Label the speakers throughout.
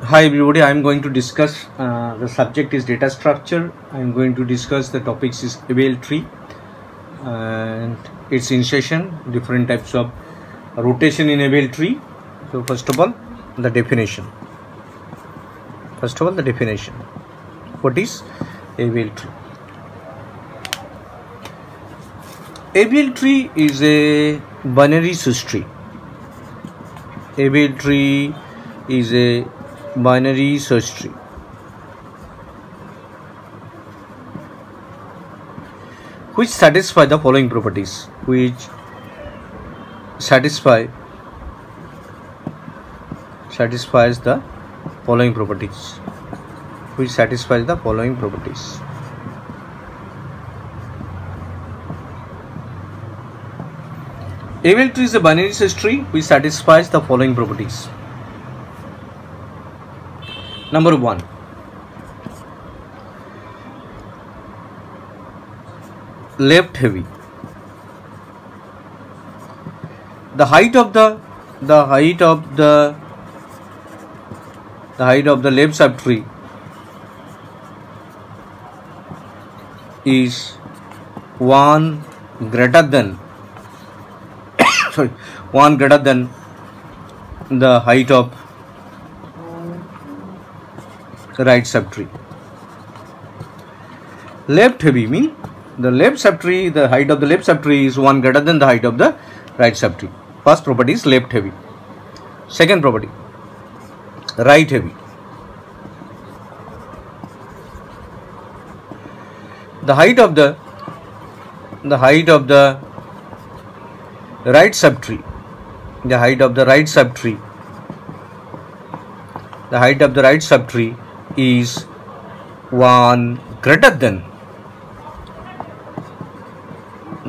Speaker 1: Hi everybody, I am going to discuss the subject is data structure. I am going to discuss the topics is ABL tree and its insertion, different types of rotation in ABL tree. So first of all, the definition. What is ABL tree? ABL tree is a binary search tree. ABL tree is a binary search tree. Which satisfy the following properties. Which satisfies the following properties. Which satisfies the following properties. ABL tree is a binary search tree which satisfies the following properties. Number 1, left heavy. The height of the left subtree is 1 greater than the height of right subtree. Left heavy mean the left subtree, the height of the left subtree is 1 greater than the height of the right subtree. First property is left heavy. Second property, right heavy. The height of the right subtree, the height of the right subtree is 1 greater than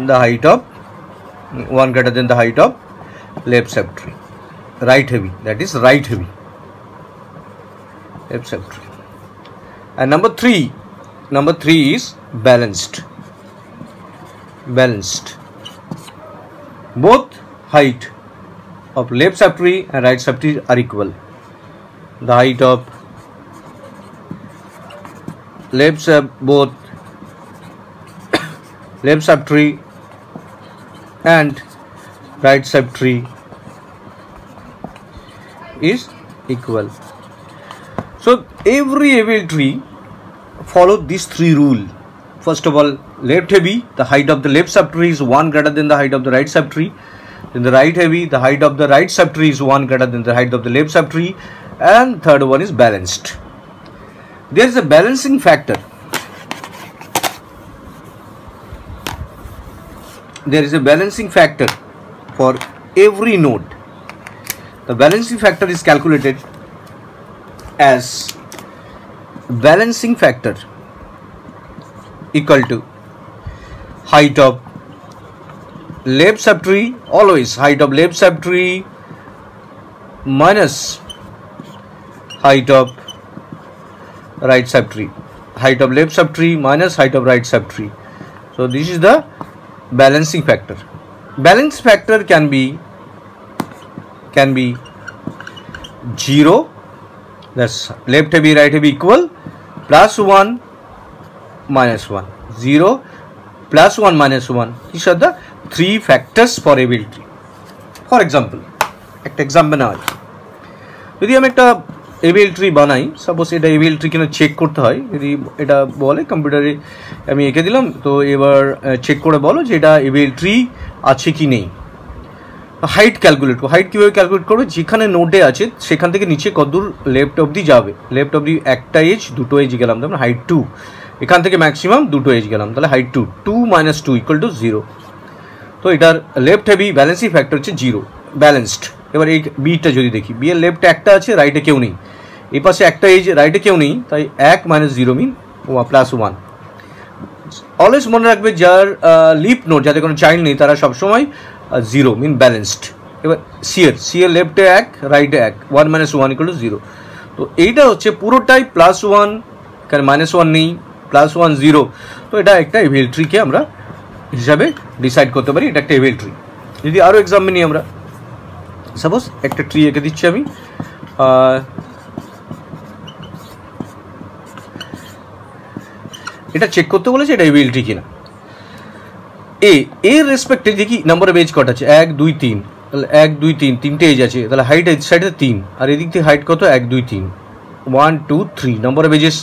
Speaker 1: the height of left subtree. Right heavy, that is right heavy, left subtree. And number 3 is balanced. Both height of left subtree and right subtree are equal. The height of left subtree and right subtree is equal. So every ABL tree follow these 3 rules. First of all, left heavy, the height of the left subtree is 1 greater than the height of the right subtree. Then the right heavy, the height of the right subtree is 1 greater than the height of the left subtree. And third one is balanced. There is a balancing factor. There is a balancing factor for every node. The balancing factor is calculated as balancing factor equal to height of left subtree, always height of left subtree minus height of right subtree. Height of left subtree minus height of right subtree. So this is the balancing factor. Balance factor can be 0, that's left heavy right heavy equal, plus 1 minus 1, 0 plus 1 minus 1. These are the 3 factors for ABL tree. For example, একটা example না হয়, যদি আমি একটা ABL tree বানাই, suppose এটা ABL tree কিনা check করতে হয়, যদি এটা বলে কম্পিউটারে আমি এঁকে দিলাম, তো এবার চেক করে বলো যে এটা ABL tree আছে কি নেই। হাইট ক্যালকুলেট করো। হাইট কীভাবে ক্যালকুলেট করবে, যেখানে নোডে আছে সেখান থেকে নিচে কতদূর লেফট অবধি যাবে, লেফট অবধি একটা এজ, দুটো এজ গেলাম, তার মানে হাইট 2, এখান থেকে ম্যাক্সিমাম দুটো এজ গেলাম, তাহলে হাইট 2 minus 2 equal to 0। তো এটার লেফট হেভি ব্যালেন্সিং ফ্যাক্টর হচ্ছে 0, ব্যালেন্সড। এবার এই বিটা যদি দেখি, বি এর লেফটে একটা আছে, রাইটে কেউ নেই, এই পাশে একটা এজ, রাইটে কেউ নেই, তাই 1 minus 0 মিন প্লাস 1। অলওয়েজ মনে রাখবে যার লিপ নোড, যাদের কোনো চাইল্ড নেই, তারা সবসময় 0 মিন ব্যালেন্সড। এবার সি এর লেফটে 1, রাইটে 1, 1 minus 1 equal to 0। তো এইটা হচ্ছে পুরোটাই প্লাস 1, কারণ মাইনাস 1 নেই, প্লাস 1 0। তো এটা একটা ABL ট্রিকে আমরা হিসাবে ডিসাইড করতে পারি, এটা একটা ABL ট্রি। যদি আরও এক্সাম্পল নিই আমরা, সাপোজ একটা ট্রি এঁকে দিচ্ছি আমি, এটা চেক করতে বলেছে এটা এবিলিটি কিনা। এর রেসপেক্টে দেখি নাম্বার অফ এজ কত আছে, 1 2 3, তাহলে 1 2 3 তিনটে এজ আছে, তাহলে হাইট এই সাইডে 3 আর এদিক থেকে হাইট কত 1 2 3 1 2 3 number of edges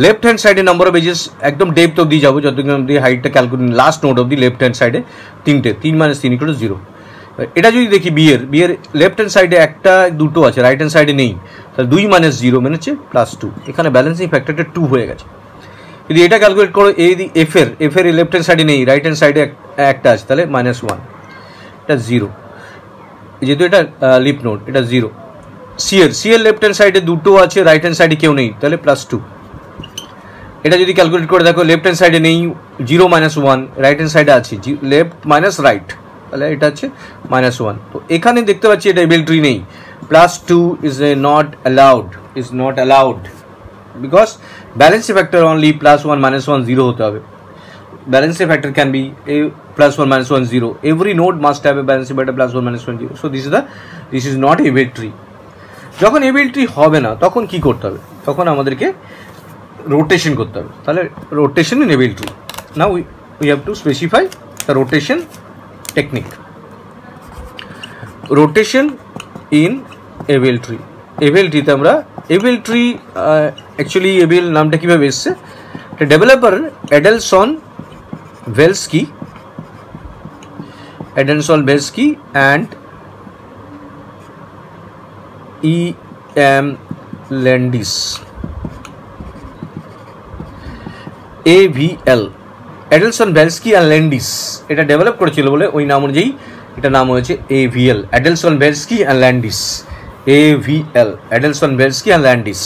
Speaker 1: left hand সাইডে নাম্বার অফ এজেস একদম ডেপথ অবধি যাবো যতক্ষণ অবধি হাইটটা ক্যালকুলেট লাস্ট নোট অবধি লেফট হ্যান্ড সাইডে 3টে 3 - 3 = 0। এটা যদি দেখি বিয়ের লেফট হ্যান্ড সাইডে একটা দুটো আছে, রাইট হ্যান্ড সাইডে নেই, তাহলে 2 - 0 মানে হচ্ছে +2, এখানে ব্যালেন্সিং ফ্যাক্টরটা 2 হয়ে গেছে। যদি এটা ক্যালকুলেট করো এই এফ এর লেফট হ্যান্ড সাইডে নেই, রাইট হ্যান্ড সাইডে একটা আছে, তাহলে -1, এটা 0, যেহেতু এটা লিপ নোট এটা 0। সি এর লেফট হ্যান্ড সাইডে দুটো আছে, রাইট হ্যান্ড সাইডে কেউ নেই, তাহলে +2। এটা যদি ক্যালকুলেট করে দেখো লেফট হ্যান্ড সাইডে নেই 0 - 1, রাইট হ্যান্ড সাইডে আছে লেফট মাইনাস রাইট, তাহলে এটা হচ্ছে -1। তো এখানে দেখতে পাচ্ছি এটা এবিলিটি নেই, +2 is not allowed because balancing factor only +1 - 1 0 হতে হবে। Balancing factor can be a +1 - 1 0. Every node must have a balancing factor +1 - 1 0. So this is not ability. যখন ability হবে না তখন কি করতে হবে, তখন আমাদেরকে রোটেশন করতে হবে, তাহলে rotation in ability. Now we have to specify the rotation technique. Rotation in ability. ability তে আমরা ability actually able নামটা কিভাবে এসেছে, the developer Adelson Velsky and E.M. Landis AVL Adelson Velsky and Landis এটা develop করেছিল বলে ওই নাম অনুযায়ী এটা নাম হয়েছে AVL Adelson Velsky and Landis AVL Adelson Velsky and Landis।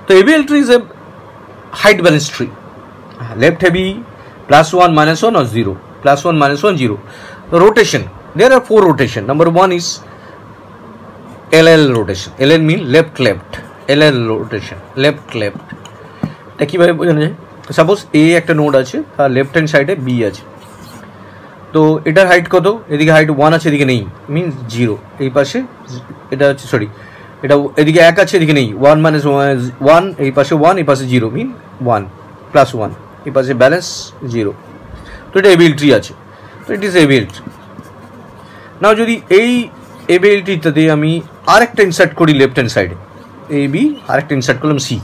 Speaker 1: তো AVL tree is a height balance tree, left heavy +1 - 1 or 0, +1 - 1 0. The rotation, there are 4 rotation. Number 1 is LL rotation. LL mean left LL rotation, left এটা কিভাবে বোঝানো যায়, suppose এ একটা node আছে আর left hand সাইডে B আছে, তো এটার হাইট কত, এদিকে হাইট 1 আছে এদিকে নেই, মিনস 0, এই পাশে এটা হচ্ছে সরি এটা এদিকে 1 আছে এদিকে নেই, 1 - 1 এই পাশে 1 এই পাশে 0 মিন 1 +1 এই পাশে ব্যালেন্স 0, তো এটা এবিলিটি আছে, তো ইট ইজ এবিলিটি। নাও যদি এই এবিলিটিটাতে আমি আরেকটা ইনসার্ট করি লেফট হ্যান্ড সাইডে এ বি, আরেকটা ইনসার্ট করলাম সি,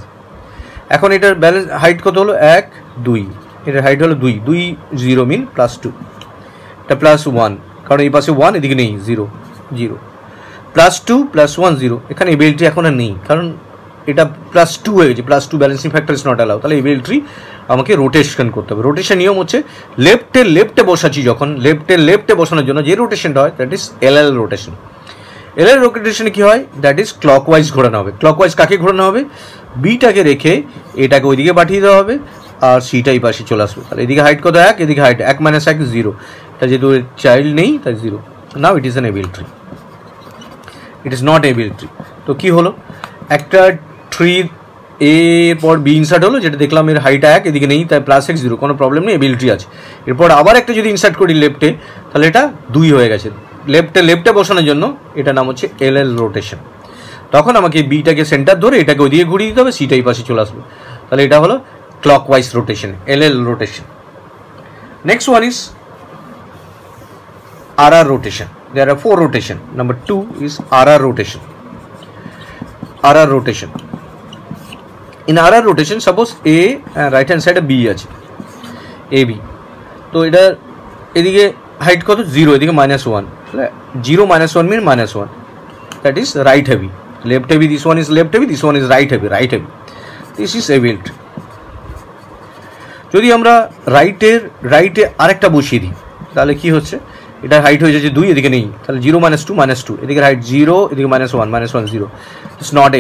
Speaker 1: এখন এটার ব্যালেন্স হাইট কত হলো 1 2, এটার হাইট হলো 2 2 0 মিন +2, এটা +1 কারণ এই পাশে 1 এদিকে নেই 0 0, +2 +1 0, এখানে এবিলিটি এখন আর নেই কারণ এটা +2 হয়ে গেছে, +2 balancing factor is not allow, তাহলে এবিলিটি আমাকে রোটেশন করতে হবে। রোটেশন নিয়ম হচ্ছে লেফটে বসাচ্ছি, যখন লেফটে বসানোর জন্য যে রোটেশনটা হয় that is LL rotation. LL রোটেশনে কি হয়, দ্যাট ইজ ক্লকওয়াইজ ঘোরানো হবে। ক্লকওয়াইজ কাকে ঘোরানো হবে, বিটাকে রেখে এটাকে ওইদিকে পাঠিয়ে দেওয়া হবে আর সিটা এই পাশে চলে আসবে, তাহলে এদিকে হাইট কত 1, এদিকে হাইট 1 - 1 0, এটা যেহেতু চাইল্ড নেই তাই 0। Now it is an ability, it is not ability. তো কি হলো, একটা ট্রি এরপর বি ইনসার্ট হলো, যেটা দেখলাম এর হাইট 1 এদিকে নেই তাই +x 0, কোনো প্রবলেম নেই, এবিলিটি আছে। এরপর আবার একটা যদি ইনসার্ট করি লেফটে, তাহলে এটা 2 হয়ে গেছে, লেফটে বসানোর জন্য এটা নাম হচ্ছে এলএল রোটেশন। তখন আমাকে বিটাকে সেন্টার ধরে এটাকে ওইদিকে ঘুরিয়ে দিতে হবে, সিটা এই পাশে চলে আসবে, তাহলে এটা হলো clockwise rotation, LL rotation. Next one is RR rotation. There are 4 rotation. Number 2 is RR rotation. RR rotation. In RR rotation, suppose A right hand side B আছে AB, তো এটা এদিকে হাইট কত 0, এদিকে -1, 0 - 1 mean -1, that is right heavy, left heavy, this one is left heavy, this one is right heavy, this is ability। যদি আমরা রাইটে আরেকটা বসিয়ে দিই তাহলে কি হচ্ছে, এটা হাইট হয়ে যাচ্ছে 2, এদিকে নেই, তাহলে 0 - 2 -2, এদিকে হাইট 0 এদিকে -1 0, ইটস নট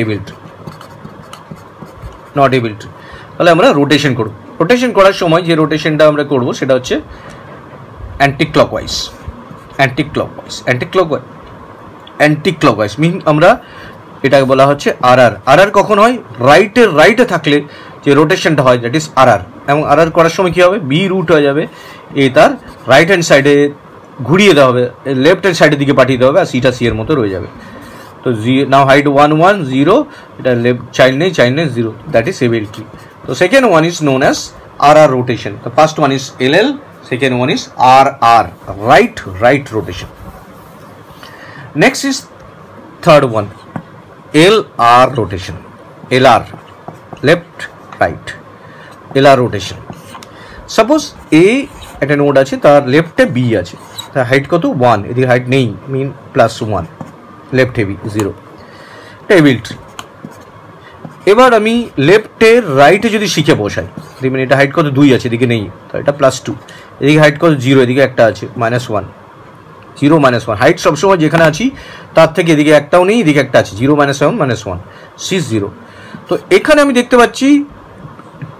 Speaker 1: এবিলিটি, তাহলে আমরা রোটেশন করব। রোটেশন করার সময় যে রোটেশনটা আমরা করব সেটা হচ্ছে অ্যান্টি ক্লকওয়াইজ মিন আমরা এটাকে বলা হচ্ছে RR কখন হয়, রাইটে থাকলে যে রোটেশনটা হয় দ্যাট ইজ RR, এবং RR করার সময় কী হবে, বি রুট হয়ে যাবে, এই তার রাইট হ্যান্ড সাইডে ঘুরিয়ে দেওয়া হবে, লেফট হ্যান্ড সাইডের দিকে পাঠিয়ে দেওয়া হবে আর সিটা সি এর মতো রয়ে যাবে। তো নাও হাইট 1 1 0, এটা লেফট চাইল্ড নেই 0, দ্যাট ইজ এবিলিটি। তো second one is known as RR rotation. The first one is LL, second one is RR, right rotation. Next is third one, LR rotation. LR, left right, LR rotation. Suppose A একটা node আছে, তার লেফটে B আছে, তার height কত 1, এদিকে height নেই, মিন +1, লেফটে বি 0, এটা এবিল ট্রি। এবার আমি লেফটের রাইটে যদি শিখে বসাই, দেখবেন এটা হাইট কত 2 আছে, এদিকে নেই, তো এটা +2, এদিকে হাইট কত 0, এদিকে একটা আছে -1, 0 -1, হাইট সবসময় যেখানে আছি তার থেকে এদিকে একটাও নেই, এদিকে একটা আছে, 0 -1 -1, C 0। তো এখানে আমি দেখতে পাচ্ছি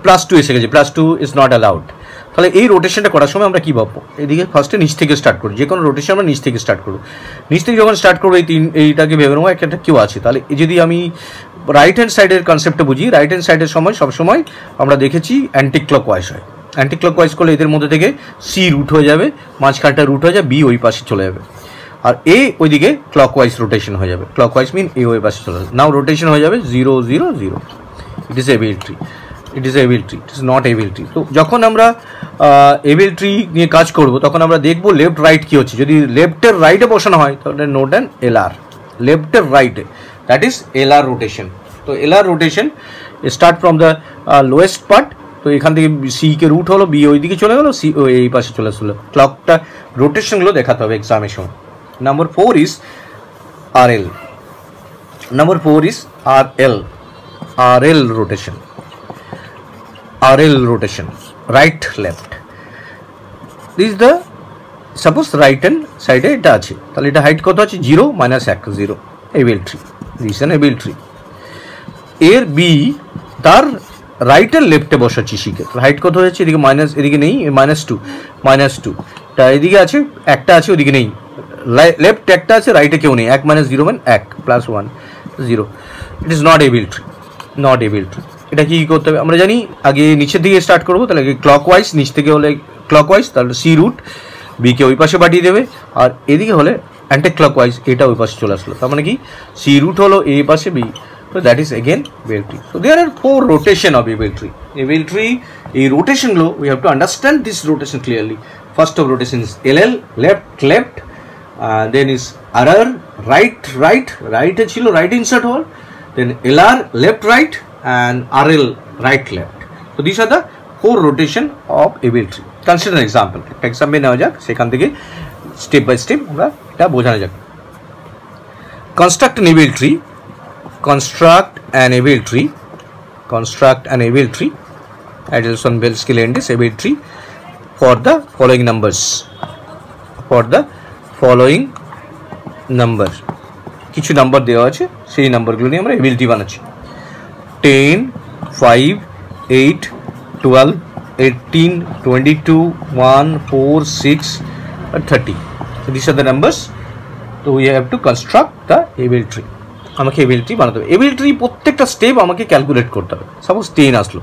Speaker 1: +2 এসে গেছে, +2 ইজ নট অ্যালাউড। তাহলে এই রোটেশনটা করার সময় আমরা কী ভাববো, এদিকে ফার্স্টে নিচ থেকে স্টার্ট করি, যে কোনো রোটেশন আমরা নিচ থেকে স্টার্ট করবো। নিচ থেকে যখন স্টার্ট করবো এইটাকে ভেবে নেবো একটা কেউ আছে। তাহলে যদি আমি রাইট হ্যান্ড সাইডের কনসেপ্টটা বুঝি, রাইট হ্যান্ড সাইডের সময় সবসময় আমরা দেখেছি অ্যান্টি ক্লকওয়াইজ হয়। অ্যান্টি ক্লকওয়াইজ করলে এদের মধ্যে থেকে সি রুট হয়ে যাবে, মাঝখানটা রুট হয়ে যাবে, বি ওই পাশে চলে যাবে, আর এ ওইদিকে ক্লকওয়াইজ রোটেশন হয়ে যাবে। ক্লকওয়াইজ মিন এ ওই পাশে চলে যাবে। নাও রোটেশন হয়ে যাবে 0 0 0। It is able tree, it is able tree, it is not able tree. তো যখন আমরা এবিল ট্রি নিয়ে কাজ করব তখন আমরা দেখবো লেফট রাইট কী হচ্ছে। যদি লেফটের রাইটে বসানো হয় তাহলে নোট অ্যান্ড LR, লেফটের রাইটে, দ্যাট ইজ LR রোটেশন। তো LR rotation start from the lowest part. তো এখান থেকে সিকে রুট হলো, বি ওইদিকে চলে গেলো, সি এই পাশে চলে আসলো। ক্লকটা রোটেশনগুলো দেখাতে হবে এক্সামের সময়। Number 4 is RL, number 4 is RL rotation, RL rotation, right left. This is the, suppose right hand side এ এটা আছে, তাহলে এটা হাইট কত আছে 0 -1 0, able tree, this N able tree. এর বি তার রাইটের লেফটে বসাচ্ছি শিখে, হাইট কত হয়েছে, এদিকে মাইনাস, এদিকে নেই, -2 তা এদিকে আছে, একটা আছে, ওদিকে নেই, লেফট একটা আছে, রাইটে কেউ নেই, 1 - 0 মানে 1, +1 0। ইট is not able tree, not able tree. এটা কি করতে হবে আমরা জানি, আগে নিচের দিকে স্টার্ট করবো, তাহলে ক্লকওয়াইজ, নিচ থেকে হলে ক্লকওয়াইজ, তাহলে সি রুট বিকে ওই পাশে পাঠিয়ে দেবে, আর এদিকে হলে অ্যান্টি ক্লকওয়াইজ, এটা ওই পাশে চলে আসলো, তার মানে কি সি রুট হলো এ পাশে বি, তো that is again AVL tree. So there are 4 rotation of AVL tree. AVL tree এই রোটেশনগুলো we have to understand this rotation clearly. First of rotation is LL, left, then is RR, রাইটে ছিল, right insert হওয়ার, then LR, left right, and RL, right left. So these are the 4 rotation of able tree. Consider an example, একটা example নেওয়া যাক, সেখান থেকে step by step আমরা এটা বোঝানো যাক। Construct an able tree, construct an able tree, Adelson Bell scale and this able tree for the following numbers, কিছু নাম্বার দেওয়া আছে, সেই নাম্বারগুলো নিয়ে আমরা এবিল ট্রি বানাচ্ছি। 10, 5, 8, 12, 18, 22, 1, 4, 6, and 30. So these are the numbers. So we have to construct the able tree. আমাকে able tree বানাতে হবে। এবিল ট্রি প্রত্যেকটা স্টেপ আমাকে ক্যালকুলেট করতে হবে। সাপোজ 10 আসলো,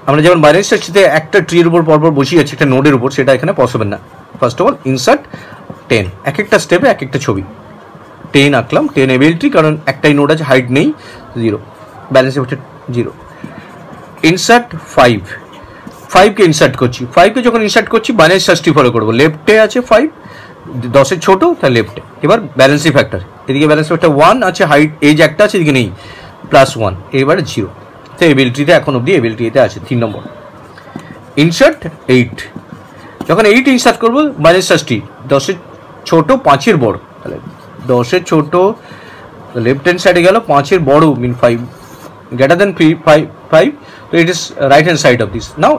Speaker 1: আমরা যেমন বাইরের সাথে একটা ট্রির উপর পরপর বসিয়ে আছি একটা নোডের উপর, সেটা এখানে পসিবল না। ফার্স্ট অফ অল ইনসার্ট 10, এক একটা স্টেপে এক একটা ছবি। 10 আঁকলাম, 10 এবিল ট্রি, কারণ একটাই নোড আছে, হাইট নেই, 0, ব্যালেন্স হচ্ছে 0। ইনসার্ট 5কে ইনসার্ট করছি, 5কে যখন ইনসার্ট করছি বাইনারি সার্চটি ফলো করবো। লেফটে আছে 5, 10-এর ছোট, তাই লেফটে। এবার ব্যালেন্সিং ফ্যাক্টর, এদিকে ব্যালেন্স ফ্যাক্টর 1 আছে, হাইট এজ একটা আছে, এদিকে নেই, +1, এবারে 0। তো এবিল ট্রিতে এখন অবধি এবিল ট্রিতে আছে 3 নম্বর। ইনসার্ট 8, যখন 8 ইনসার্ট করবো বাইনারি সার্চটি 10-এর ছোট, 5-এর বড়, তাহলে 10-এর ছোট লেফট হ্যান্ড সাইডে গেল, 5-এর বড় মিন 5 greater than 5, so it is right hand side of this. Now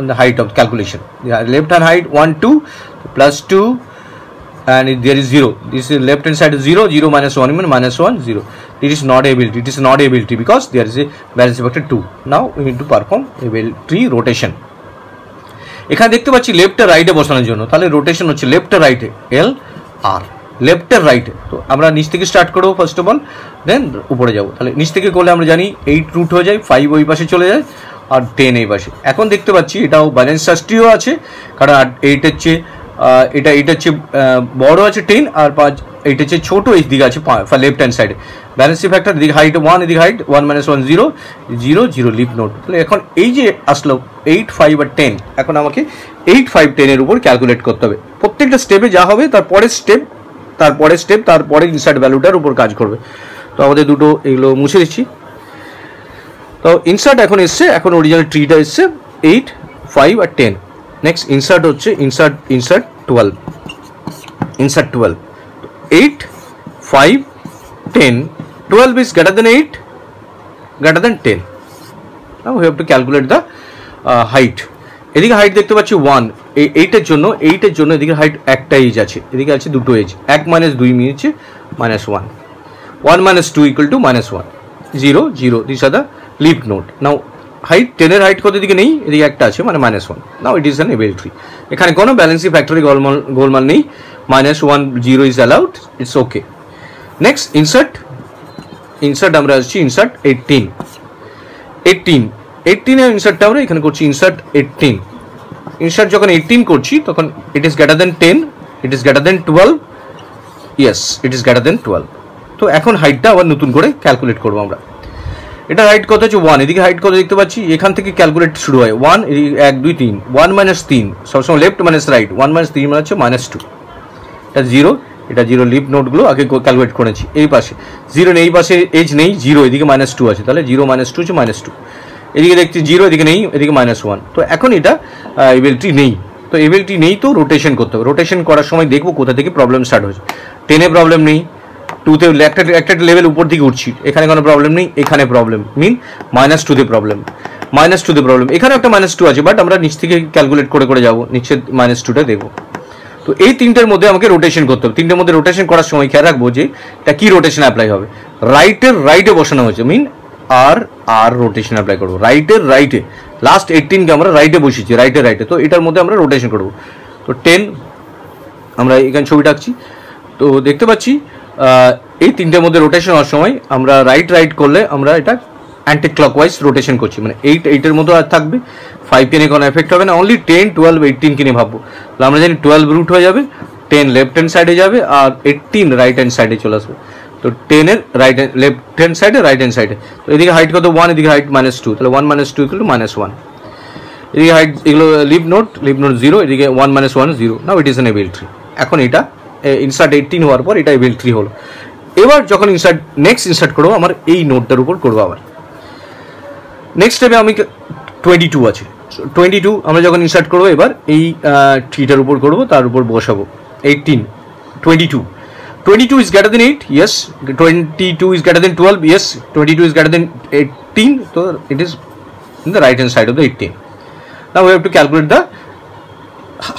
Speaker 1: the height of calculation, the left hand height 1 2 +2, and there is 0. This is left hand side is 0 0 -1 mean -1 0. It is not ability, it is not ability because there is a balance factor 2. Now we need to perform able tree rotation. এখানে দেখতে পাচ্ছি লেফটে রাইটে বসানোর জন্য, তাহলে rotation হচ্ছে লেফটে রাইটে LR, লেফটের রাইটে। তো আমরা নিচ থেকে স্টার্ট করবো ফার্স্ট অফ অল, দেন উপরে যাবো। তাহলে নিচ থেকে করলে আমরা জানি 8 রুট হয়ে যায়, 5 ওই পাশে চলে যায়, আর 10 এই পাশে। এখন দেখতে পাচ্ছি এটাও ব্যালেন্স সার্চটিও আছে, কারণ 8 হচ্ছে এটা হচ্ছে বড় আছে 10, আর এইটা হচ্ছে ছোটো, এই দিকে আছে লেফট হ্যান্ড সাইডে ব্যালেন্সিং ফ্যাক্টর, এদিকে হাইট 1, এদিকে হাইট 1 - 1 0 0 0 লিভ নোট। তাহলে এখন এই যে আসলো 8 5 আর 10, এখন আমাকে 8 5 10 এর উপর ক্যালকুলেট করতে হবে। প্রত্যেকটা স্টেপে যা হবে তারপরের স্টেপ তারপরে ইনসার্ট ভ্যালুটার উপর কাজ করবে। তো আমাদের দুটো এগুলো মুছে দিচ্ছি। তো ইনসার্ট এখন এসছে, এখন অরিজিনাল ট্রিটা এসছে 8 5 আর 10। নেক্সট ইনসার্ট হচ্ছে insert 12, insert 12 8 5 10 12 is greater than 8 greater than 10. Now we have to calculate the height. এদিকে হাইট দেখতে পাচ্ছি 1, 8 এর জন্য এদিকে হাইট একটা এজ আছে, এদিকে আছে দুটো এজ, 1 - 2 মিনিটে -1, 1 - 2 = -1 0 0 this are the leaf node. Now height 10 এর হাইট কত দিকে নেই, এদিকে একটা আছে মানে -1। Now it is an AVL tree. এখানে কোনো ব্যালেন্সিং ফ্যাক্টরে গোলমাল নেই, -1 0 is allowed, it's okay. Next insert আমরা আসছি ইনসার্ট 18 এর ইনসার্টটা আমরা এখানে করছি ইনসার্ট 18। ইনসার্ট যখন 18 করছি তখন it is greater than 10, it is greater than 12, yes it is greater than 12। তো এখন হাইটটা আবার নতুন করে ক্যালকুলেট করবো আমরা। এটা হাইট কত হচ্ছে 1, এদিকে হাইট কত দেখতে পাচ্ছি, এখান থেকে ক্যালকুলেট শুরু হয় 1 1 2 3 1 - 3 সবসময় লেফট মাইনাস রাইট, 1 - 3 মানে হচ্ছে -2, এটা 0, এটা 0 লিভ নোটগুলো আগে ক্যালকুলেট করেছি। এই পাশে 0 নেই, এই পাশে এজ নেই 0, এদিকে -2 আছে, তাহলে 0 - 2 হচ্ছে -2, এদিকে দেখছি 0, এদিকে নেই, এদিকে -1। তো এখন এটা এবিলিটি নেই, তো এবিলিটি নেই তো রোটেশন করতে হবে। রোটেশন করার সময় দেখবো কোথা থেকে প্রবলেম স্টার্ট হচ্ছে। 10 এ প্রবলেম নেই, 2তে একটা লেভেল উপর দিকে উঠছি, এখানে কোনো প্রবলেম নেই, এখানে প্রবলেম মিন -2তে প্রবলেম, এখানে একটা -2 আছে, বাট আমরা নিচ থেকে ক্যালকুলেট করে যাবো, নিচে -2টা দেখবো। তো এই তিনটের মধ্যে আমাকে রোটেশন করতে হবে। তিনটের মধ্যে রোটেশন করার সময় খেয়াল রাখবো যে এটা কি রোটেশন অ্যাপ্লাই হবে। রাইটে বসানো হয়েছে, মিন আর রোটেশন অ্যাপ্লাই করবো রাইটে। লাস্ট 18কে আমরা রাইটে বসিয়েছি, রাইটে, তো এটার মধ্যে আমরা রোটেশন করবো। তো 10 আমরা এখানে ছবিটা আঁকছি, তো দেখতে পাচ্ছি এই তিনটের মধ্যে রোটেশন হওয়ার সময় আমরা রাইট করলে আমরা এটা অ্যান্টি ক্লকওয়াইজ রোটেশন করছি, মানে 8 মধ্যে আর থাকবে, 5কে নিয়ে কোনো এফেক্ট হবে না, অনলি 10 12 18কে নিয়ে ভাববো। তাহলে আমরা জানি 12 রুট হয়ে যাবে, 10 লেফট হ্যান্ড সাইডে যাবে আর 18 রাইট হ্যান্ড সাইডে চলে আসবে। তো 10 এর লেফট হ্যান্ড সাইডে রাইট হ্যান্ড সাইডে, তো এদিকে হাইট কত 1, এদিকে হাইট -2, তাহলে 1 - 2 = -1, এদিকে হাইট এগুলো লিভ নোট 0, এদিকে 1 - 1 0। Now it is an AVL tree. এখন এটা ইনসার্ট 18 হওয়ার পর এটা এবেল ট্রি হলো। এবার যখন নেক্সট ইনসার্ট করবো আমার এই নোটটার উপর করবো। আবার নেক্সট স্টেপে আমি 22 আছে, 22 আমরা যখন ইনসার্ট করবো এবার এই ট্রিটার উপর করবো, তার উপর বসাবো 18 22 is greater than 8, yes, 22 is greater than 12, yes, 22 is greater than 18, so it is in the right hand side of the 18. Now we have to calculate the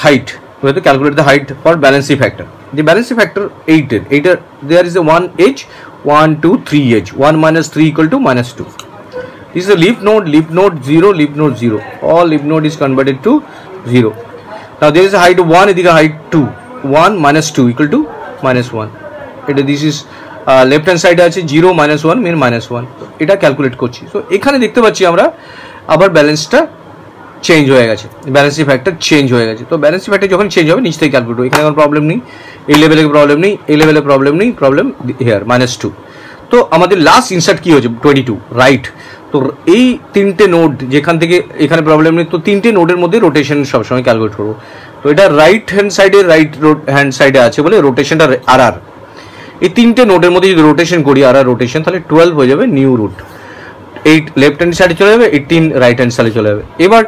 Speaker 1: height. We have to calculate the height for balancing factor. The balancing factor 8 there is a 1 edge, 1 2 3 edge, 1 - 3 = -2. This is a leaf node 0, all leaf node is converted to 0. Now there is a height of 1, এদিকে height 2, 1 - 2 = -1. এটা this is left hand সাইডে আছে 0 - 1 মিন -1, এটা calculate করছি। তো এখানে দেখতে পাচ্ছি আমরা আবার ব্যালেন্সটা চেঞ্জ হয়ে গেছে, ব্যালেন্সিং ফ্যাক্টর চেঞ্জ হয়ে গেছে। তো ব্যালেন্সিং ফ্যাক্টর যখন চেঞ্জ হবে নিচ থেকে ক্যালকুলেট হবে, এখানে কোনো প্রবলেম নেই, এই লেভেলে প্রবলেম নেই, এই লেভেলে প্রবলেম নেই, প্রবলেম হিয়ার -2। তো আমাদের লাস্ট ইনসার্ট কি হয়েছে 22 রাইট। তো এই তিনটে নোড যেখান থেকে এখানে প্রবলেম নেই, তো তিনটে নোডের মধ্যে রোটেশন সবসময় ক্যালকুলেট করবো। তো এটা রাইট হ্যান্ড সাইডে আছে বলে রোটেশনটা আর এই তিনটে নোডের মধ্যে যদি রোটেশন করি আর রোটেশন, তাহলে 12 হয়ে যাবে নিউ রুট, 8 লেফট হ্যান্ড সাইডে চলে যাবে, 18 রাইট হ্যান্ড সাইডে চলে যাবে। এবার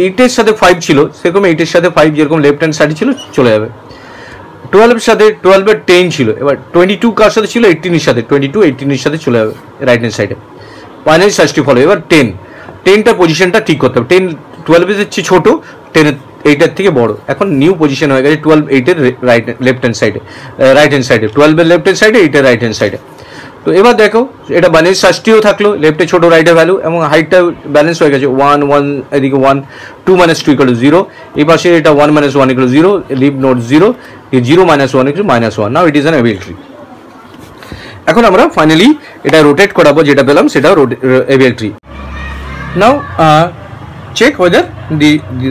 Speaker 1: 8 এর সাথে 5 ছিল, সেরকম 8 এর সাথে 5 যেরকম লেফট হ্যান্ড সাইডে ছিল চলে যাবে। 12 এর সাথে 12 এর 10 ছিল, এবার 22 কার সাথে ছিল 18 এর সাথে, 22 18 এর সাথে চলে যাবে রাইট হ্যান্ড সাইডে, ফাইনাল সার্চটি ফলো। এবার 10টা পজিশনটা ঠিক করতে হবে, 10 12 এর চেয়ে ছোটো, 10 8 থেকে বড়। এখন নিউ পজিশন হয়ে গেছে 12 8 এর লেফট হ্যান্ড সাইডে, রাইট হ্যান্ড সাইডে, 12 এর লেফট হ্যান্ড সাইডে, 8 এর রাইট হ্যান্ড সাইডে। তো এবার দেখো এটা ব্যালেন্স সার্চটিও থাকলো, লেফটে ছোটো রাইটে ভ্যালু এবং হাইটটা ব্যালেন্স হয়ে গেছে, 1 1 এদিকে 1, 2 - 2 = 0, এই পাশে এটা 1 - 1 = 0, leaf node 0, 0 - 1 = -1। Now it is an AVL tree. এখন আমরা ফাইনালি এটা রোটেট করাবো, যেটা পেলাম সেটাও AVL tree. Now check whether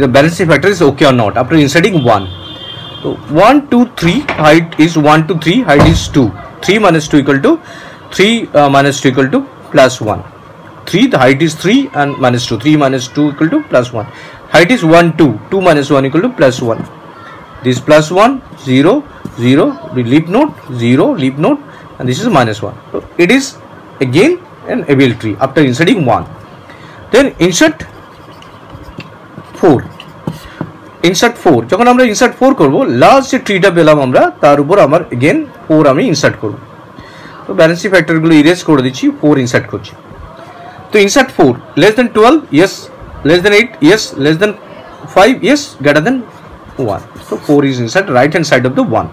Speaker 1: the balancing factor is okay or not after inserting 1. তো 1 2 3 height is 1 to 3, height is 2, 3 minus 2 equal to 3 minus 2 equal to plus 1, 3 the height is 3 and minus 2, 3 minus 2 equal to plus 1, height is 1 2, 2 minus 1 equal to plus 1, this plus 1 0 0, we leap node 0, leap node, and this is minus 1. So it is again an able tree after inserting 1. Then insert 4, insert 4 যখন আমরা insert 4 করব, last যে ট্রিটা পেলাম আমরা তার উপর আমার again 4 আমি ইনসার্ট করব। তো ব্যালেন্সিং ফ্যাক্টরগুলো ইরেজ করে দিচ্ছি, 4 ইনসার্ট করছি। তো insert 4 less than 12 yes, less than 8 yes, less than 5 yes, greater than 1. So 4 is insert right hand side of the 1.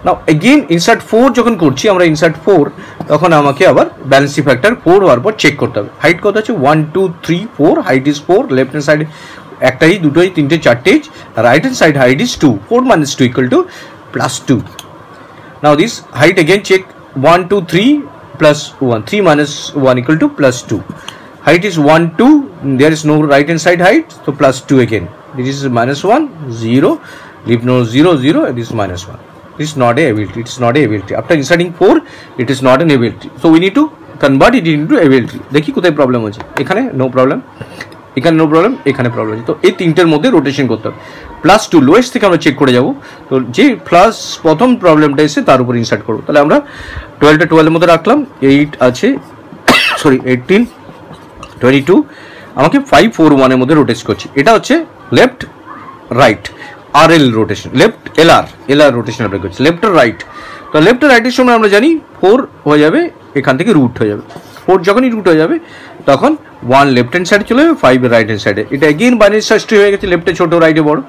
Speaker 1: Now again insert 4 যখন করছি আমরা insert 4, তখন আমাকে আবার ব্যালেন্সিং ফ্যাক্টর 4 হওয়ার পর চেক করতে হবে। হাইট কত আছে 1 2 3 4, height is 4, left hand side একটাই দুটোই তিনটে চারটে, right hand side height is 2, 4 minus 2 equal to plus 2. Now this height again check 1 2 3 plus 1, 3 minus 1 equal to plus 2. Height is 1 2, there is no right hand side height, so plus 2 again. This is minus 1 0, leave no 0 0, and this is minus 1. This is not a ability, it is not a ability. After inserting 4 it is not an ability, so we need to convert it into ability. দেখি কোথায় problem আছে, এখানে no problem, এখানে no problem, এখানে problem আছে। তো এই তিনটের মধ্যে রোটেশন করতে হবে। প্লাস 2 লোয়েস্ট থেকে আমরা চেক করে যাব, তো যে প্লাস প্রথম প্রবলেমটা এসে তার উপর ইনসার্ট করব। তাহলে আমরা 12টা 12 এর মধ্যে রাখলাম, 8 আছে সরি 18 22, আমাকে 5 4 1 এর মধ্যে রোটেট করছি। এটা হচ্ছে left right RL rotation, left LR rotation আমরা করছি, লেফট আর রাইট। তো লেফট আর রাইটের সময় আমরা জানি 4 হয়ে যাবে, এখান থেকে রুট হয়ে যাবে, 4 যখনই রুট হয়ে যাবে তখন 1 লেফট হ্যান্ড সাইডে চলে যাবে, 5 রাইট হ্যান্ড সাইডে। এটা এগেইন বাইনারি সার্চটি হয়ে গেছে, লেফটে ছোটো রাইটে বড়,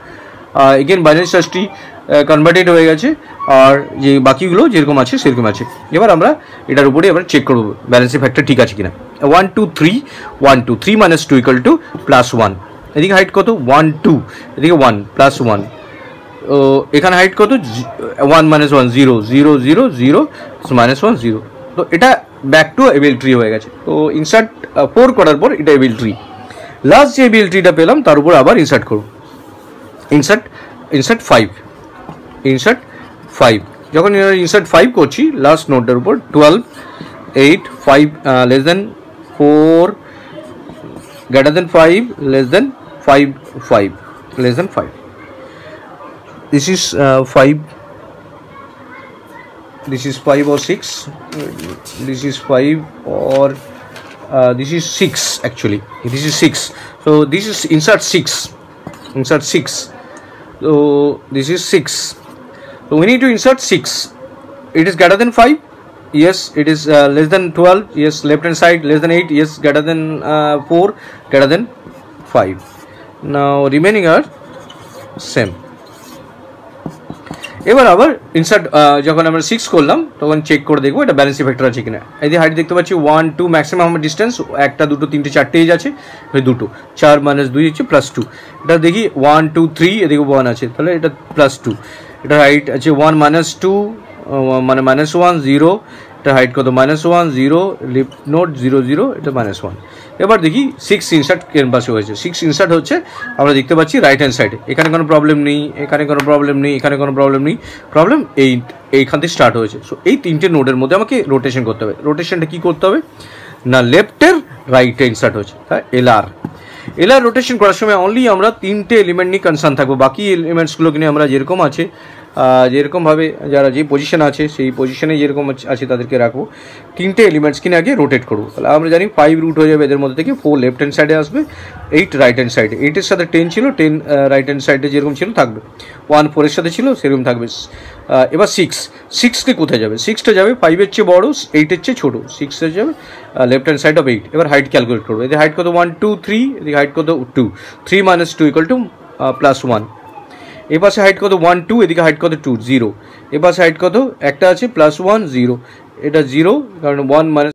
Speaker 1: এগেইন বাইনারি সার্চটি কনভার্টেড হয়ে গেছে, আর যে বাকিগুলো যেরকম আছে সেরকম আছে। এবার আমরা এটার উপরে এবার চেক করব ব্যালেন্সিং ফ্যাক্টর ঠিক আছে কিনা। 1 2 3 1 2, 3 minus 2 equal to plus 1, এদিকে হাইট কত 1 2, এদিকে 1 প্লাস 1, এখানে হাইট কত 1 minus 1 0 0 0 0, minus 1 0। তো এটা ব্যাক টু এবিল ট্রি হয়ে গেছে। তো ইনসার্ট 4 করার পর এটা এবিল ট্রি, লাস্ট যে এবিল ট্রিটা পেলাম তার উপর আবার ইনসার্ট করব। ইনসার্ট 5, যখন ইনসার্ট 5 করছি লাস্ট নোটটার উপর 12 8 5 less than 4 greater than 5 less than 5 5 less than 5, this is 5, this is 5 or 6, this is 5 or this is 6 actually, this is 6, so this is insert 6, so this is 6, so we need to insert 6. It is greater than 5, yes. It is less than 12, yes. Left hand side less than 8, yes. Greater than 4, greater than 5. Now remaining are same. এবার আবার insert যখন আমরা 6 করলাম তখন check করে দেখবো এটা balancing factor আছে কিনা। এই যে হাইট দেখতে পাচ্ছি 1 2 ম্যাক্সিমাম আমার ডিস্টেন্স, একটা দুটো তিনটে চারটে এজ আছে, দুটো 4 minus 2 হচ্ছে প্লাস 2। এটা দেখি 1 2 3, এদিকে 1 আছে, তাহলে এটা প্লাস 2। এটা হাইট আছে 1 minus 2 মানে minus 1 0, এটা হাইট কত minus 1 0, লিফট নোট 0 0, এটা minus 1। এবার দেখি 6 ইনসার্ট ক্যানভাসে হয়েছে, 6 ইনসার্ট হচ্ছে আমরা দেখতে পাচ্ছি রাইট হ্যান্ড সাইডে, এখানে কোনো প্রবলেম নেই, এখানে কোনো প্রবলেম নেই, এখানে কোনো প্রবলেম নেই, প্রবলেম এইখান থেকে স্টার্ট হয়েছে। সো এই তিনটে নোডের মধ্যে আমাকে রোটেশন করতে হবে। রোটেশনটা কী করতে হবে না, লেফটের রাইটে ইনসার্ট হচ্ছে, হ্যাঁ এলআর রোটেশন করার সময় অনলি আমরা তিনটে এলিমেন্ট নিয়ে কনসার্ন থাকবো, বাকি এলিমেন্টসগুলোকে নিয়ে আমরা যেরকম আছে যেরকমভাবে যারা যে পজিশন আছে সেই পজিশনে যেরকম আছে তাদেরকে রাখবো, তিনটে এলিমেন্টস কিনে আগে রোটেট করবো। তাহলে আমরা জানি 5 রুট হয়ে যাবে এদের মধ্যে থেকে, 4 লেফট হ্যান্ড সাইডে আসবে, 8 রাইট হ্যান্ড সাইডে, 8-এর সাথে 10 ছিল, 10 রাইট হ্যান্ড সাইডে যেরকম ছিল থাকবে, 1 4-এর সাথে ছিল সেরকম থাকবে। এবার 6কে কোথায় যাবে, 6টা যাবে 5-এর চেয়ে বড়, 8-এর চেয়ে ছোটো, 6 যাবে লেফট হ্যান্ড সাইড অফ 8। এবার হাইট ক্যালকুলেট করবো, এদের হাইট কত 1 2 3, এদিকে হাইট কত 2, 3 minus 2 equal to প্লাস 1। এ পাশে হাইট কত 1 2, এদিকে হাইট কত 2 0, এ পাশে হাইট কত একটা আছে প্লাস 1 0, এটা 0 কারণ 1 minus